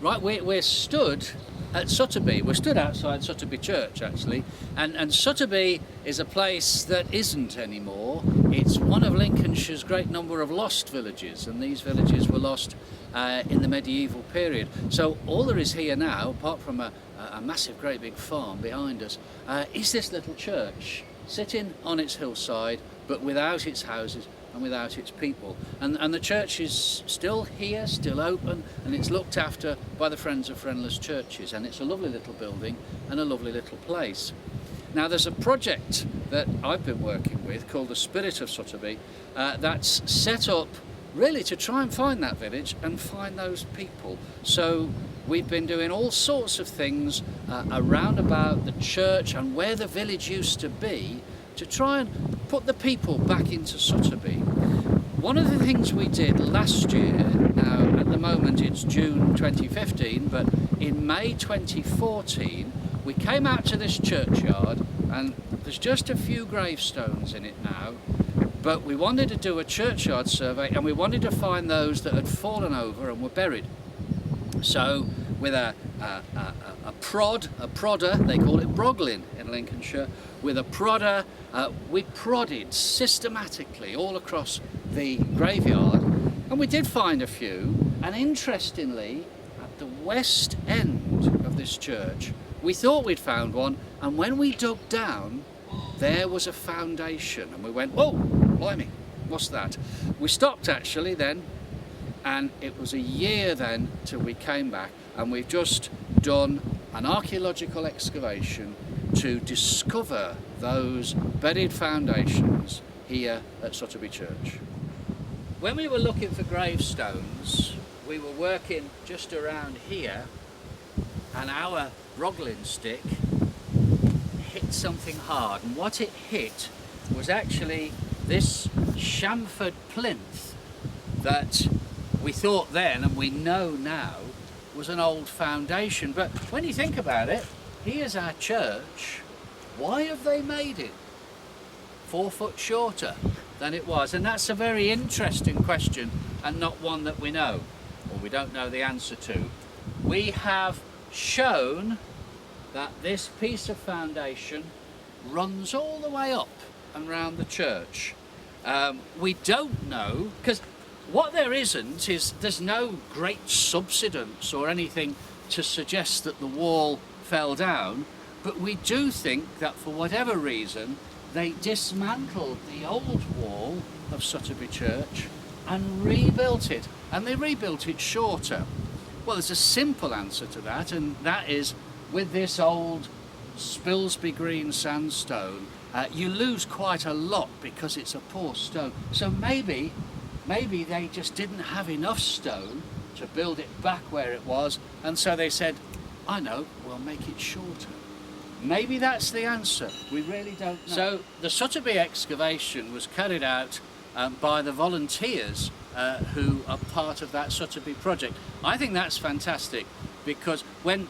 Right, we're stood at Sutterby. We're stood outside Sutterby Church, actually, and Sutterby is a place that isn't anymore. It's one of Lincolnshire's great number of lost villages, and these villages were lost in the medieval period. So all there is here now, apart from a massive, great big farm behind us, is this little church sitting on its hillside, but without its houses and without its people. And the church is still here, still open, and it's looked after by the Friends of Friendless Churches, and it's a lovely little building and a lovely little place. Now there's a project that I've been working with called the Spirit of Sutterby that's set up really to try and find that village and find those people. So we've been doing all sorts of things around about the church and where the village used to be to try and put the people back into Sutterby. One of the things we did last year, now at the moment it's June 2015, but in May 2014 we came out to this churchyard, and there's just a few gravestones in it now, but we wanted to do a churchyard survey and we wanted to find those that had fallen over and were buried. So with a prodder, they call it broglin in Lincolnshire, with a prodder, we prodded systematically all across the graveyard, and we did find a few. And interestingly, at the west end of this church, we thought we'd found one, and when we dug down, there was a foundation, and we went, "Oh, blimey, what's that?" We stopped actually then, and it was a year then till we came back, and we've just done an archaeological excavation to discover those buried foundations here at Sutterby Church. When we were looking for gravestones, we were working just around here, and our broglin stick hit something hard, and what it hit was actually this chamfered plinth that we thought then, and we know now, was an old foundation. But when you think about it, here's our church. Why have they made it 4 foot shorter than it was? And that's a very interesting question, and not one that we know, or we don't know the answer to. We have shown that this piece of foundation runs all the way up and round the church. We don't know, because what there isn't is there's no great subsidence or anything to suggest that the wall fell down, but we do think that for whatever reason they dismantled the old wall of Sutterby Church and rebuilt it, and they rebuilt it shorter. Well, there's a simple answer to that, and that is with this old Spilsby green sandstone, you lose quite a lot because it's a poor stone. So maybe they just didn't have enough stone to build it back where it was, and so they said, I know, we'll make it shorter. Maybe that's the answer. We really don't know. So the Sutterby excavation was carried out by the volunteers who are part of that Sutterby project. I think that's fantastic, because when,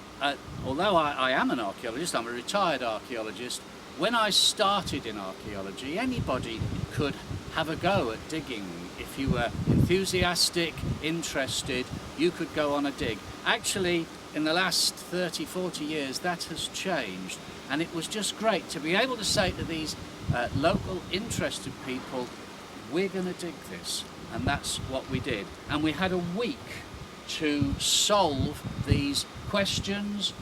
although I am an archaeologist, I'm a retired archaeologist, when I started in archaeology, anybody could have a go at digging. If you were enthusiastic, interested, you could go on a dig. Actually, in the last 30, 40 years, that has changed. And it was just great to be able to say to these local interested people, we're going to dig this. And that's what we did. And we had a week to solve these questions,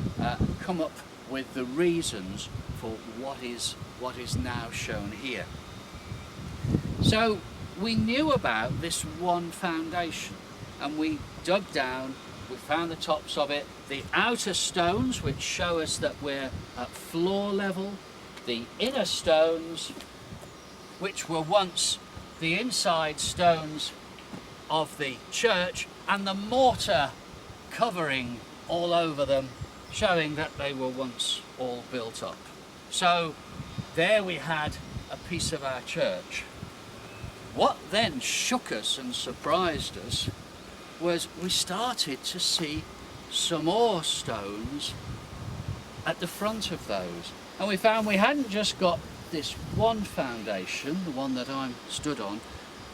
come up with the reasons for what is now shown here. So we knew about this one foundation, and we dug down, we found the tops of it, the outer stones which show us that we're at floor level, the inner stones which were once the inside stones of the church, and the mortar covering all over them, showing that they were once all built up. So there we had a piece of our church. What then shook us and surprised us was we started to see some more stones at the front of those, and we found we hadn't just got this one foundation, the one that I'm stood on,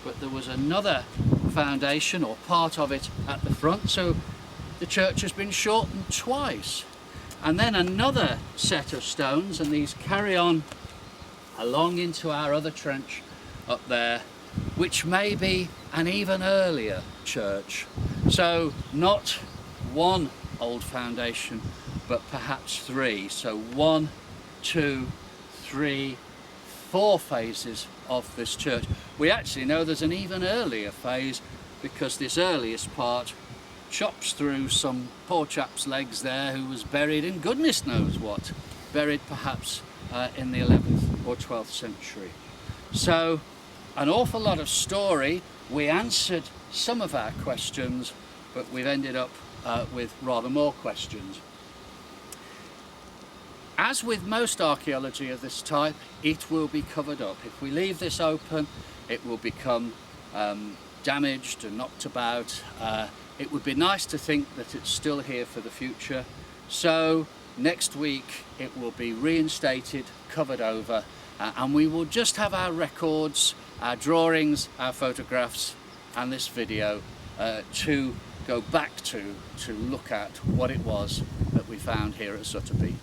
but there was another foundation or part of it at the front. So the church has been shortened twice. And then another set of stones, and these carry on along into our other trench up there, which may be an even earlier church. So not one old foundation, but perhaps three. So 1, 2, 3, 4 phases of this church. We actually know there's an even earlier phase, because this earliest part chops through some poor chap's legs there, who was buried in goodness knows what, buried perhaps in the 11th or 12th century. So an awful lot of story. We answered some of our questions, but we've ended up with rather more questions. As with most archaeology of this type, it will be covered up. If we leave this open, it will become damaged and knocked about. It would be nice to think that it's still here for the future. So next week it will be reinstated, covered over, and we will just have our records, our drawings, our photographs, and this video to go back to look at what it was that we found here at Sutterby.